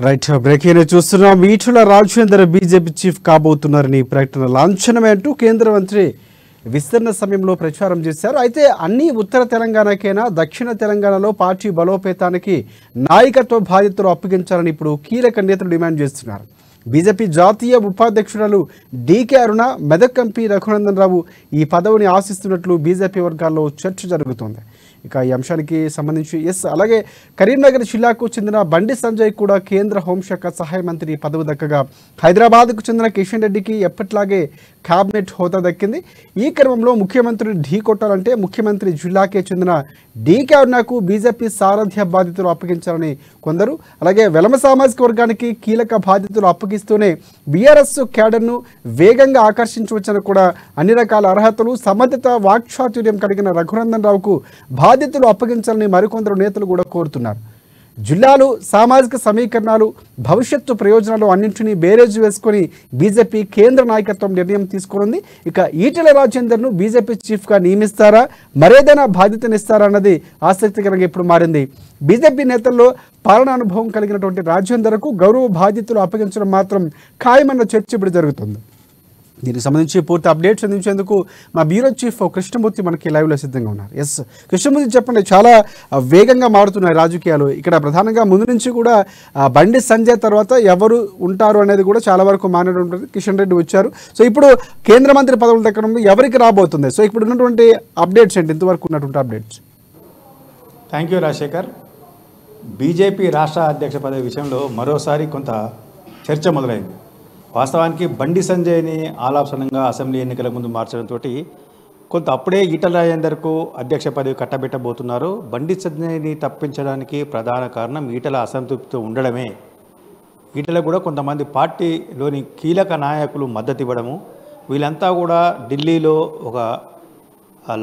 Right breaking చూస్తున్నాం. Etela Rajender BJP chief కాబోతున్నారని ప్రకటన లాంఛనమే అంటూ కేంద్ర మంత్రి విస్తరణ సమయంలో ప్రచారం చేశారు. అయితే అన్ని ఉత్తర తెలంగాణకైనా దక్షిణ తెలంగాణలో పార్టీ బలోపేతానికి నాయకత్వ బాధ్యతలు అప్పగించాలని ఇప్పుడు కీలక నేతలు డిమాండ్ చేస్తున్నారు. బీజేపీ జాతీయ ఉపాధ్యక్షురాలు డీకే అరుణ, మెదక్ ఎంపీ రఘునందన్ రావు ఈ పదవిని ఆశిస్తున్నట్లు బీజేపీ వర్గాల్లో చర్చ జరుగుతోంది. ఇక ఈ అంశానికి సంబంధించి అలాగే కరీంనగర్ జిల్లాకు చెందిన బండి సంజయ్ కూడా కేంద్ర హోంశాఖ సహాయ మంత్రి పదవి దక్కగా హైదరాబాద్కు చెందిన కిషన్ రెడ్డికి ఎప్పట్లాగే క్యాబినెట్ హోదా దక్కింది. ఈ క్రమంలో ముఖ్యమంత్రిని ఢీకొట్టాలంటే ముఖ్యమంత్రి జిల్లాకే చెందిన డీకే అరుణకు బీజేపీ సారథ్య బాధ్యతలు అప్పగించాలని కొందరు, అలాగే వెలమ సామాజిక వర్గానికి కీలక బాధ్యతలు అప్పగిస్తూనే బీఆర్ఎస్ క్యాడర్ను వేగంగా ఆకర్షించవచ్చని కూడా అన్ని రకాల అర్హతలు, సమర్థత, వాక్చాతుర్యం కలిగిన రఘునందన్ రావుకు బాధ్యతలు అప్పగించాలని మరికొందరు నేతలు కూడా కోరుతున్నారు. జిల్లాలు, సామాజిక సమీకరణాలు, భవిష్యత్తు ప్రయోజనాలు అన్నింటినీ బేరేజు వేసుకొని బీజేపీ కేంద్ర నాయకత్వం నిర్ణయం తీసుకున్నది. ఇక ఈటెల రాజేందర్ను బీజేపీ చీఫ్గా నియమిస్తారా, మరేదైనా బాధ్యతనిస్తారా అన్నది ఆసక్తికరంగా ఇప్పుడు మారింది. బీజేపీ నేతల్లో పాలనా అనుభవం కలిగినటువంటి రాజేందర్కు గౌరవ బాధ్యతలు అప్పగించడం మాత్రం ఖాయమన్న చర్చ ఇప్పుడు జరుగుతుంది. దీనికి సంబంధించి పూర్తి అప్డేట్స్ అందించేందుకు మా బ్యూరో చీఫ్ కృష్ణమూర్తి మనకి లైవ్లో సిద్ధంగా ఉన్నారు. కృష్ణమూర్తి, చెప్పండి. చాలా వేగంగా మారుతున్నాయి రాజకీయాలు. ఇక్కడ ప్రధానంగా ముందు నుంచి కూడా బండి సంజయ్ తర్వాత ఎవరు ఉంటారు అనేది కూడా చాలా వరకు మానేది ఉంటుంది. కిషన్ రెడ్డి వచ్చారు. సో ఇప్పుడు కేంద్ర మంత్రి పదవులు దక్కడం ఎవరికి రాబోతుంది? సో ఇప్పుడు ఉన్నటువంటి అప్డేట్స్ ఏంటి, ఇంతవరకు ఉన్నటువంటి updates? Thank you Rajasekhar. BJP రాష్ట్ర అధ్యక్ష పదవి విషయంలో మరోసారి కొంత చర్చ మొదలైంది. వాస్తవానికి బండి సంజయ్ని ఆలాపసనంగా అసెంబ్లీ ఎన్నికల ముందు మార్చడంతో కొంత అప్పుడే ఈటెల రాజేందర్కు అధ్యక్ష పదవి కట్టబెట్టబోతున్నారు. బండి సంజయ్ని తప్పించడానికి ప్రధాన కారణం ఈటెల అసంతృప్తితో ఉండడమే. ఈటెల కూడా కొంతమంది పార్టీలోని కీలక నాయకులు మద్దతు ఇవ్వడము, వీళ్ళంతా కూడా ఢిల్లీలో ఒక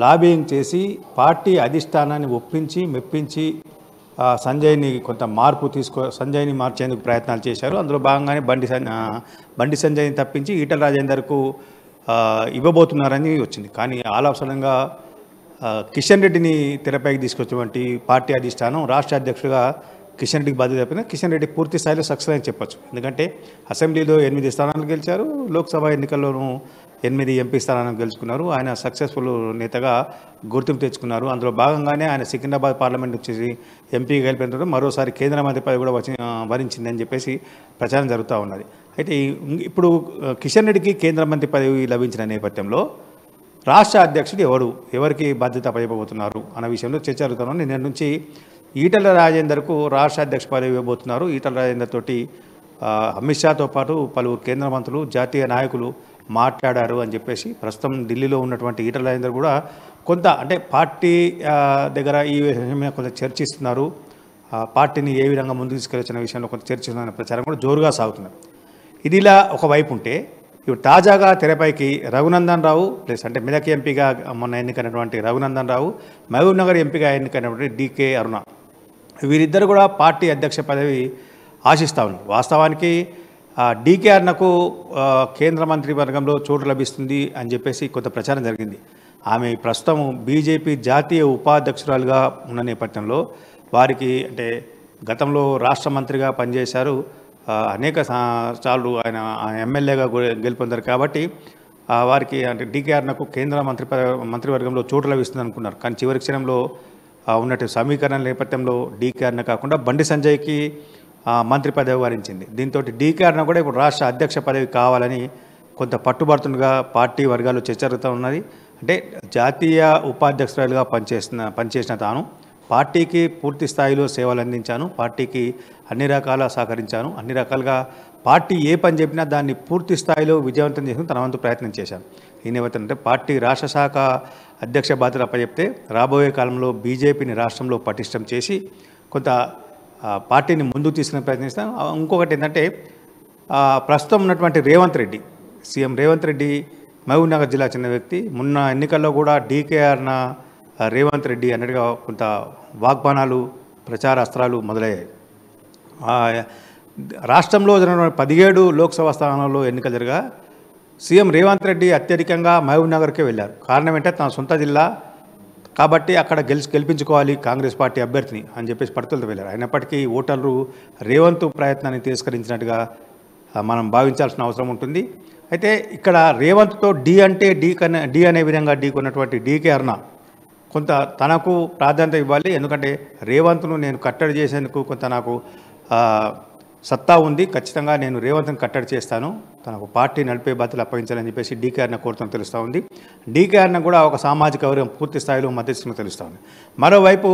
లాబింగ్ చేసి పార్టీ అధిష్టానాన్ని ఒప్పించి మెప్పించి సంజయ్ని కొంత సంజయ్ని మార్చేందుకు ప్రయత్నాలు చేశారు. అందులో భాగంగానే బండి సంజయ్ని తప్పించి ఈటెల రాజేందర్కు ఇవ్వబోతున్నారని వచ్చింది. కానీ ఆలాపసనంగా కిషన్ రెడ్డిని తెరపైకి తీసుకొచ్చినటువంటి పార్టీ అధిష్టానం రాష్ట్ర అధ్యక్షుడిగా కిషన్ రెడ్డికి బాధ్యత చెప్పిన కిషన్ రెడ్డి పూర్తి స్థాయిలో సక్సెస్ అని చెప్పొచ్చు. ఎందుకంటే అసెంబ్లీలో 8 స్థానాలు గెలిచారు, లోక్సభ ఎన్నికల్లోనూ 8 ఎంపీ స్థానాలను గెలుచుకున్నారు. ఆయన సక్సెస్ఫుల్ నేతగా గుర్తింపు తెచ్చుకున్నారు. అందులో భాగంగానే ఆయన సికింద్రాబాద్ పార్లమెంట్ వచ్చేసి ఎంపీ గెలిపిన మరోసారి కేంద్ర మంత్రి పదవి కూడా వరించిందని చెప్పేసి ప్రచారం జరుగుతూ ఉన్నది. అయితే ఇప్పుడు కిషన్ రెడ్డికి కేంద్ర మంత్రి పదవి లభించిన నేపథ్యంలో రాష్ట్ర అధ్యక్షుడు ఎవరికి బాధ్యత అప్పచెప్పబోతున్నారు అన్న విషయంలో చర్చ జరుగుతున్నాను. నిన్న నుంచి ఈటెల రాజేందర్కు రాష్ట్ర అధ్యక్ష పదవి ఇవ్వబోతున్నారు. ఈటెల రాజేందర్ తోటి అమిత్ షాతో పాటు పలువురు కేంద్ర మంత్రులు, జాతీయ నాయకులు మాట్లాడారు అని చెప్పేసి ప్రస్తుతం ఢిల్లీలో ఉన్నటువంటి ఈటెల రాజేందర్ కూడా కొంత అంటే పార్టీ దగ్గర ఈ విషయం మీద కొంత చర్చిస్తున్నారు. పార్టీని ఏ విధంగా ముందుకు తీసుకెళ్లిన విషయంలో కొంత చర్చిస్తున్న ప్రచారం కూడా జోరుగా సాగుతున్నారు. ఇది ఇలా ఒకవైపు ఉంటే ఇప్పుడు తాజాగా తెరపైకి రఘునందన్ రావు ప్లస్ అంటే మెదక్ ఎంపీగా మొన్న ఎన్నికైనటువంటి రఘునందన్ రావు, మహబూబ్ నగర్ ఎంపీగా ఎన్నికైనటువంటి డీకే అరుణ, వీరిద్దరు కూడా పార్టీ అధ్యక్ష పదవి ఆశిస్తూ ఉన్నారు. వాస్తవానికి డీకే అరుణకు కేంద్ర మంత్రి వర్గంలో చోటు లభిస్తుంది అని చెప్పేసి కొంత ప్రచారం జరిగింది. ఆమె ప్రస్తుతం బీజేపీ జాతీయ ఉపాధ్యక్షురాలుగా ఉన్న నేపథ్యంలో వారికి అంటే గతంలో రాష్ట్ర మంత్రిగా పనిచేశారు, అనేక సార్లు ఆయన ఎమ్మెల్యేగా గెలుపొందారు. కాబట్టి వారికి అంటే డీకే అరుణకు కేంద్ర మంత్రివర్గంలో చోటు లభిస్తుంది అనుకున్నారు. కానీ చివరి క్షణంలో ఉన్నట్టు సమీకరణ నేపథ్యంలో డీకే అరుణ కాకుండా బండి సంజయ్కి మంత్రి పదవి వరించింది. దీంతో డీకే అరుణ కూడా ఇప్పుడు రాష్ట్ర అధ్యక్ష పదవి కావాలని కొంత పట్టుబడుతుండగా పార్టీ వర్గాల్లో చర్చ జరుగుతూ ఉన్నది. అంటే జాతీయ ఉపాధ్యక్షురాలుగా పనిచేసిన తాను పార్టీకి పూర్తి స్థాయిలో సేవలు అందించాను, పార్టీకి అన్ని రకాల సహకరించాను, అన్ని రకాలుగా పార్టీ ఏ పని చెప్పినా దాన్ని పూర్తి స్థాయిలో విజయవంతం చేసుకుని తన వంతు ప్రయత్నం చేశాను. ఈ నేపథ్యం అంటే పార్టీ రాష్ట్ర శాఖ అధ్యక్ష బాధ్యత అప్పచెప్తే రాబోయే కాలంలో బీజేపీని రాష్ట్రంలో పటిష్టం చేసి కొంత పార్టీని ముందుకు తీసుకునే ప్రయత్నిస్తాం. ఇంకొకటి ఏంటంటే ప్రస్తుతం ఉన్నటువంటి సీఎం రేవంత్ రెడ్డి మహబూబ్ నగర్ జిల్లా చెందిన వ్యక్తి. మొన్న ఎన్నికల్లో కూడా డీకే అరుణ, రేవంత్ రెడ్డి అన్నట్టుగా కొంత వాగ్బానాలు, ప్రచార అస్త్రాలు మొదలయ్యాయి. రాష్ట్రంలో జరిగిన 17 లోక్సభ స్థానాల్లో ఎన్నికలు జరగా సీఎం రేవంత్ రెడ్డి అత్యధికంగా మహబూబ్ నగర్కే వెళ్ళారు. కారణం ఏంటంటే తన సొంత జిల్లా కాబట్టి అక్కడ గెలిపించుకోవాలి కాంగ్రెస్ పార్టీ అభ్యర్థిని అని చెప్పేసి పడుతులతో వెళ్ళారు. అయినప్పటికీ ఓటర్లు రేవంత్ ప్రయత్నాన్ని తిరస్కరించినట్టుగా మనం భావించాల్సిన అవసరం ఉంటుంది. అయితే ఇక్కడ రేవంత్తో డి అనే విధంగా కొన్నటువంటి డీకే అరుణ కొంత తనకు ప్రాధాన్యత ఇవ్వాలి. ఎందుకంటే రేవంత్ను నేను కట్టడి చేసేందుకు కొంత నాకు సత్తా ఉంది, ఖచ్చితంగా నేను రేవంత్ని కట్టడి చేస్తాను, తనకు పార్టీ నడిపే బాధ్యతలు అప్పగించాలని చెప్పేసి డీకే అరుణ కోరుతాం తెలుస్తూ ఉంది. డీకే అరుణ కూడా ఒక సామాజిక వర్గం పూర్తి స్థాయిలో మద్దతు తెలుస్తూ ఉంది. మరోవైపు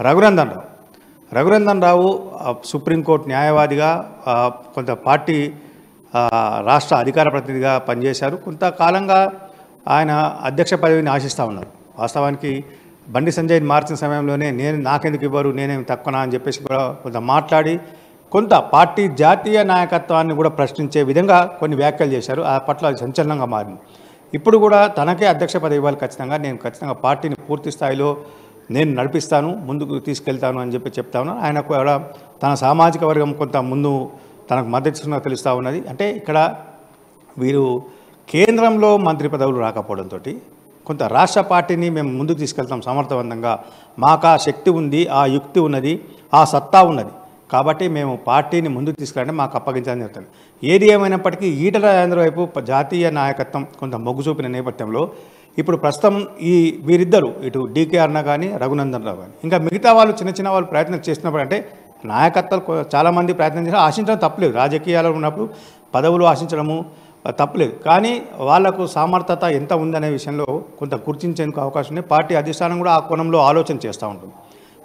రఘునందన్ రావు సుప్రీంకోర్టు న్యాయవాదిగా కొంత పార్టీ రాష్ట్ర అధికార ప్రతినిధిగా పనిచేశారు. కొంతకాలంగా ఆయన అధ్యక్ష పదవిని ఆశిస్తూ ఉన్నారు. వాస్తవానికి బండి సంజయ్ని మార్చిన సమయంలోనే నాకెందుకు ఇవ్వరు, నేనేమి తక్కువనా అని చెప్పేసి కూడా కొంత మాట్లాడి కొంత పార్టీ జాతీయ నాయకత్వాన్ని కూడా ప్రశ్నించే విధంగా కొన్ని వ్యాఖ్యలు చేశారు. ఆ పట్ల సంచలనంగా మారింది. ఇప్పుడు కూడా తనకే అధ్యక్ష పదవి ఇవ్వాలి, ఖచ్చితంగా పార్టీని పూర్తి స్థాయిలో నేను నడిపిస్తాను, ముందుకు తీసుకెళ్తాను అని చెప్తా ఉన్నాను. ఆయన కూడా తన సామాజిక వర్గం కొంత ముందు తనకు మద్దతు తెలుస్తూ ఉన్నది. అంటే ఇక్కడ వీరు కేంద్రంలో మంత్రి పదవులు రాకపోవడంతో కొంత రాష్ట్ర పార్టీని మేము ముందుకు తీసుకెళ్తాం సమర్థవంతంగా, మాకు ఆ శక్తి ఉంది, ఆ యుక్తి ఉన్నది, ఆ సత్తా ఉన్నది, కాబట్టి మేము పార్టీని ముందుకు తీసుకెళ్ళండి, మాకు అప్పగించాలని చెప్తాను. ఏది ఏమైనప్పటికీ ఈటల రాజేందర్ వైపు జాతీయ నాయకత్వం కొంత మొగ్గు చూపిన నేపథ్యంలో ఇప్పుడు ప్రస్తుతం వీరిద్దరు ఇటు డీకే అరుణ కానీ రఘునందన్ రావు కానీ ఇంకా మిగతా వాళ్ళు చిన్న వాళ్ళు ప్రయత్నం చేస్తున్నప్పుడు అంటే నాయకత్వాలు చాలామంది ప్రయత్నం చేసి ఆశించడం తప్పలేదు, రాజకీయాల్లో ఉన్నప్పుడు పదవులు ఆశించడము తప్పలేదు. కానీ వాళ్లకు సామర్థ్యత ఎంత ఉందనే విషయంలో కొంత గుర్తించేందుకు అవకాశం ఉంది. పార్టీ అధిష్టానం కూడా ఆ కోణంలో ఆలోచన చేస్తూ ఉంటుంది.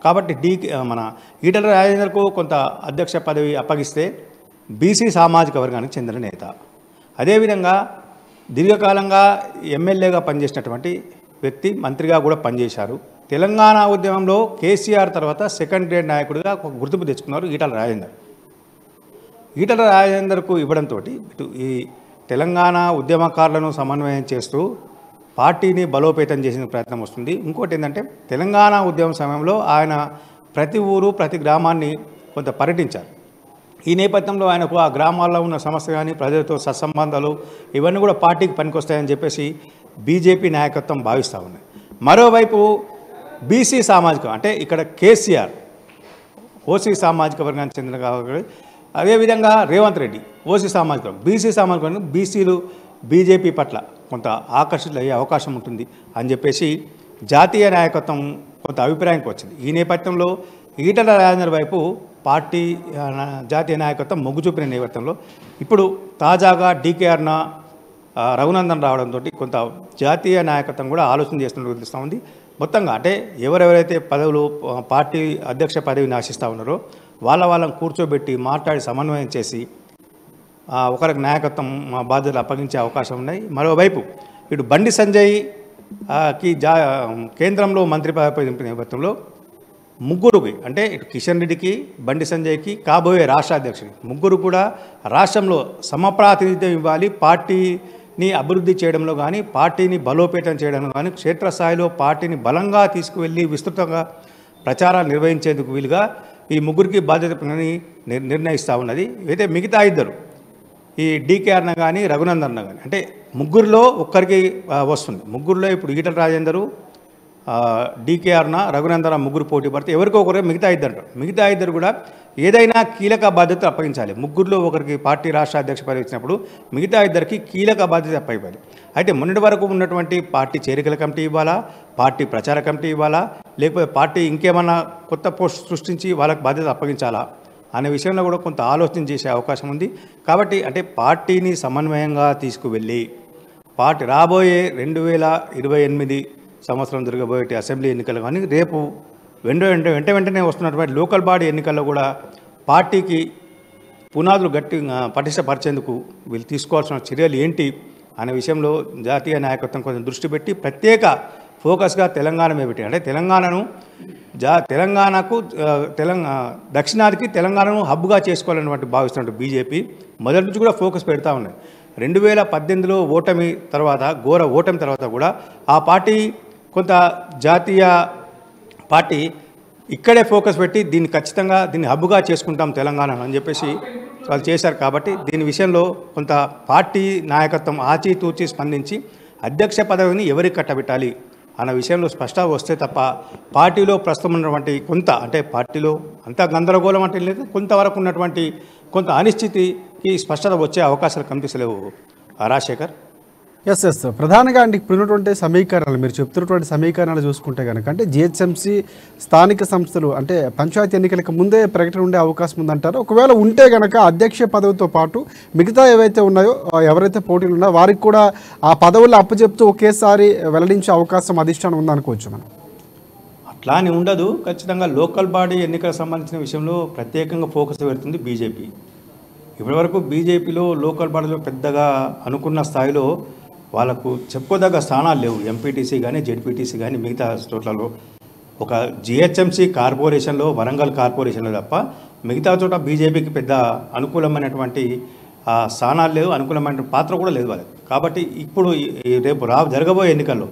కాబట్టి మన ఈటల రాజేందర్కు కొంత అధ్యక్ష పదవి అప్పగిస్తే బీసీ సామాజిక వర్గానికి చెందిన నేత, అదేవిధంగా దీర్ఘకాలంగా ఎమ్మెల్యేగా పనిచేసినటువంటి వ్యక్తి, మంత్రిగా కూడా పనిచేశారు. తెలంగాణ ఉద్యమంలో కేసీఆర్ తర్వాత సెకండ్ గ్రేడ్ నాయకుడిగా ఒక గుర్తింపు తెచ్చుకున్నారు ఈటల రాజేందర్కు ఇవ్వడంతో ఇటు ఈ తెలంగాణ ఉద్యమకారులను సమన్వయం చేస్తూ పార్టీని బలోపేతం చేసిన ప్రయత్నం వస్తుంది. ఇంకోటి ఏంటంటే తెలంగాణ ఉద్యమం సమయంలో ఆయన ప్రతి ఊరు ప్రతి గ్రామాన్ని కొంత పర్యటించారు. ఈ నేపథ్యంలో ఆయనకు ఆ గ్రామాల్లో ఉన్న సమస్య కానీ ప్రజలతో సత్సంబంధాలు ఇవన్నీ కూడా పార్టీకి పనికొస్తాయని చెప్పేసి బీజేపీ నాయకత్వం భావిస్తూ ఉన్నాయి. మరోవైపు బీసీ సామాజిక అంటే ఇక్కడ కేసీఆర్ ఓసీ సామాజిక వర్గానికి చెందిన కాబట్టి అదేవిధంగా రేవంత్ రెడ్డి ఓసీ సామాజిక వర్గం, బీసీ సామాజిక వర్గం, బీసీలు బీజేపీ పట్ల కొంత ఆకర్షితులు అయ్యే అవకాశం ఉంటుంది అని చెప్పేసి జాతీయ నాయకత్వం కొంత అభిప్రాయానికి వచ్చింది. ఈ నేపథ్యంలో ఈటల రాజేందర్ వైపు పార్టీ జాతీయ నాయకత్వం మొగ్గు చూపిన నేపథ్యంలో ఇప్పుడు తాజాగా డీకే అరుణ రఘునందన్ రావడంతో కొంత జాతీయ నాయకత్వం కూడా ఆలోచన చేస్తున్నట్టు తెలుస్తూ ఉంది. మొత్తంగా అంటే ఎవరెవరైతే పదవులు పార్టీ అధ్యక్ష పదవిని ఆశిస్తూ ఉన్నారో వాళ్ళని కూర్చోబెట్టి మాట్లాడి సమన్వయం చేసి ఒకరికి నాయకత్వం బాధ్యతలు అప్పగించే అవకాశం ఉన్నాయి. మరోవైపు ఇటు బండి సంజయ్కి కేంద్రంలో మంత్రి పదవి నేపథ్యంలో ముగ్గురుకి అంటే ఇటు కిషన్ రెడ్డికి, బండి సంజయ్కి, కాబోయే రాష్ట్ర అధ్యక్షుడికి ముగ్గురు కూడా రాష్ట్రంలో సమప్రాతినిధ్యం ఇవ్వాలి, పార్టీని అభివృద్ధి చేయడంలో కానీ పార్టీని బలోపేతం చేయడంలో కానీ క్షేత్రస్థాయిలో పార్టీని బలంగా తీసుకువెళ్ళి విస్తృతంగా ప్రచారాలు నిర్వహించేందుకు వీలుగా ఈ ముగ్గురికి బాధ్యతని నిర్ణయిస్తూ ఉన్నది. అయితే మిగతా ఇద్దరు ఈ డీకే అరుణ కానీ రఘునందన్ కానీ అంటే ముగ్గురులో ఒక్కరికి వస్తుంది. ముగ్గురులో ఇప్పుడు ఈటల రాజేందరు, డీకే అరుణ, రఘునందన్ ముగ్గురు పోటీ పడితే ఎవరికో ఒకరు మిగతా ఇద్దరు కూడా ఏదైనా కీలక బాధ్యత అప్పగించాలి. ముగ్గురులో ఒకరికి పార్టీ రాష్ట్ర అధ్యక్ష పదవి ఇచ్చినప్పుడు మిగతా ఇద్దరికి కీలక బాధ్యత అప్పగించాలి. అయితే మొన్నటి వరకు ఉన్నటువంటి పార్టీ చేరికల కమిటీ ఇవ్వాలా, పార్టీ ప్రచార కమిటీ ఇవ్వాలా, లేకపోతే పార్టీ ఇంకేమన్నా కొత్త పోస్ట్ సృష్టించి వాళ్ళకి బాధ్యత అప్పగించాలా అనే విషయంలో కూడా కొంత ఆలోచన చేసే అవకాశం ఉంది. కాబట్టి అంటే పార్టీని సమన్వయంగా తీసుకువెళ్ళి పార్టీ రాబోయే 2028 సంవత్సరం జరగబోయే అసెంబ్లీ ఎన్నికలు కానీ రేపు వెంటనే వస్తున్నటువంటి లోకల్ బాడీ ఎన్నికల్లో కూడా పార్టీకి పునాదులు పటిష్టపరిచేందుకు వీళ్ళు తీసుకోవాల్సిన చర్యలు ఏంటి అనే విషయంలో జాతీయ నాయకత్వం కొంచెం దృష్టి పెట్టి ప్రత్యేక ఫోకస్గా తెలంగాణ మీద పెట్టి అంటే తెలంగాణకు దక్షిణాదికి తెలంగాణను హబ్గా చేసుకోవాలన్నటువంటి భావిస్తున్నట్టు బీజేపీ మొదటి నుంచి కూడా ఫోకస్ పెడతా ఉన్నాయి. 2018లో ఘోర ఓటమి తర్వాత కూడా ఆ పార్టీ కొంత జాతీయ పార్టీ ఇక్కడే ఫోకస్ పెట్టి దీన్ని హబ్గా చేసుకుంటాం తెలంగాణ అని చెప్పేసి వాళ్ళు చేశారు. కాబట్టి దీని విషయంలో కొంత పార్టీ నాయకత్వం ఆచితూచి స్పందించి అధ్యక్ష పదవిని ఎవరికి కట్టబెట్టాలి, అన్న విషయంలో స్పష్టత వస్తే తప్ప పార్టీలో ప్రస్తుతం ఉన్నటువంటి కొంత అంటే పార్టీలో అంత గందరగోళం అంటే లేదు, కొంతవరకు ఉన్నటువంటి కొంత అనిశ్చితికి స్పష్టత వచ్చే అవకాశాలు కనిపిస్తలేవు రాజశేఖర్. ఎస్ ప్రధానంగా అంటే ఇప్పుడున్నటువంటి సమీకరణలు మీరు చెప్తున్నటువంటి సమీకరణాలు చూసుకుంటే కనుక అంటే జిహెచ్ఎంసీ స్థానిక సంస్థలు అంటే పంచాయతీ ఎన్నికలకు ముందే ప్రకటన ఉండే అవకాశం ఉందంటారు. ఒకవేళ ఉంటే కనుక అధ్యక్ష పదవితో పాటు మిగతా ఏవైతే ఉన్నాయో ఎవరైతే పోటీలు ఉన్నాయో వారికి కూడా ఆ పదవులు అప్పచెప్తూ ఒకేసారి వెల్లడించే అవకాశం అధిష్టానం ఉందనుకోవచ్చు మనం. అట్లా అని ఉండదు. ఖచ్చితంగా లోకల్ బాడీ ఎన్నికలకు సంబంధించిన విషయంలో ప్రత్యేకంగా ఫోకస్ పెడుతుంది బీజేపీ. ఇప్పటివరకు బీజేపీలో లోకల్ బాడీలో పెద్దగా అనుకున్న స్థాయిలో వాళ్ళకు చెప్పుకోదగ్గ స్థానాలు లేవు. ఎంపీటీసీ కానీ జెడ్పీటీసీ కానీ మిగతా చోట్లలో ఒక జిహెచ్ఎంసీ కార్పొరేషన్లో వరంగల్ కార్పొరేషన్లో తప్ప మిగతా చోట బీజేపీకి పెద్ద అనుకూలమైనటువంటి స్థానాలు లేవు, అనుకూలమైన పాత్ర కూడా లేదు వాళ్ళకి. కాబట్టి ఇప్పుడు రేపు జరగబోయే ఎన్నికల్లో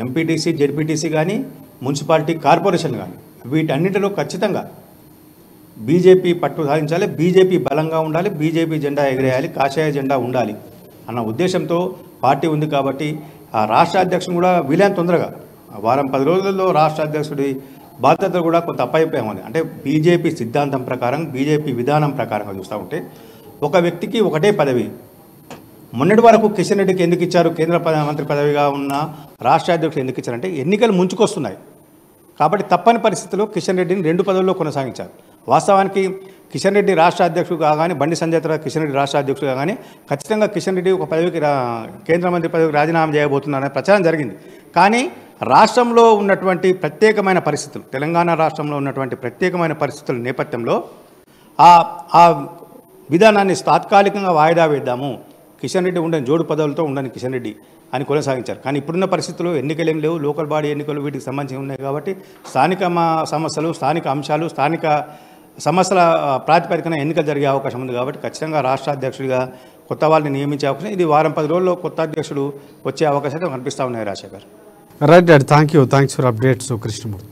ఎంపీటీసీ జెడ్పీటీసీ కానీ మున్సిపాలిటీ కార్పొరేషన్ కానీ వీటన్నిటిలో ఖచ్చితంగా బీజేపీ పట్టు సాధించాలి, బీజేపీ బలంగా ఉండాలి, బీజేపీ జెండా ఎగిరేయాలి, కాషాయ జెండా ఉండాలి అన్న ఉద్దేశంతో పార్టీ ఉంది. కాబట్టి ఆ రాష్ట్ర అధ్యక్షుడు కూడా వీలైన తొందరగా వారం 10 రోజుల్లో రాష్ట్ర అధ్యక్షుడి బాధ్యత కూడా కొంత అప్పయిపోయామని అంటే బీజేపీ సిద్ధాంతం ప్రకారం బీజేపీ విధానం ప్రకారంగా చూస్తూ ఉంటే ఒక వ్యక్తికి ఒకటే పదవి. మొన్నటి వరకు కిషన్ రెడ్డికి ఎందుకు ఇచ్చారు, కేంద్ర మంత్రి పదవిగా ఉన్న రాష్ట్ర అధ్యక్షుడు ఎందుకు ఇచ్చారంటే ఎన్నికలు ముంచుకొస్తున్నాయి కాబట్టి తప్పని పరిస్థితిలో కిషన్ రెడ్డిని 2 పదవుల్లో కొనసాగించారు. వాస్తవానికి కిషన్ రెడ్డి రాష్ట్ర అధ్యక్షుడు కాగానే బండి సంజయ్ తర్వాత కిషన్ రెడ్డి రాష్ట్ర అధ్యక్షుడు కాగానే ఖచ్చితంగా కిషన్ రెడ్డి ఒక పదవికి కేంద్ర మంత్రి పదవికి రాజీనామా చేయబోతున్నారనే ప్రచారం జరిగింది. కానీ రాష్ట్రంలో ఉన్నటువంటి ప్రత్యేకమైన పరిస్థితులు, తెలంగాణ రాష్ట్రంలో ఉన్నటువంటి ప్రత్యేకమైన పరిస్థితుల నేపథ్యంలో ఆ విధానాన్ని తాత్కాలికంగా వాయిదా వేద్దాము, కిషన్ రెడ్డి ఉండని జోడు పదవులతో ఉండని కిషన్ రెడ్డి అని కొనసాగించారు. కానీ ఇప్పుడున్న పరిస్థితుల్లో ఎన్నికలు ఏం లేవు, లోకల్ బాడీ ఎన్నికలు వీటికి సంబంధించి ఉన్నాయి కాబట్టి స్థానిక సమస్యలు, స్థానిక అంశాలు, స్థానిక సమస్యల ప్రాతిపదికన ఎన్నికలు జరిగే అవకాశం ఉంది. కాబట్టి ఖచ్చితంగా రాష్ట్ర అధ్యక్షుడిగా కొత్త వాళ్ళని నియమించే అవకాశం, ఇది వారం 10 రోజుల్లో కొత్త అధ్యక్షుడు వచ్చే అవకాశాలు కనిపిస్తూ ఉన్నాయి Rajasekhar. Right thank you, thanks for updates Krishnamurthy.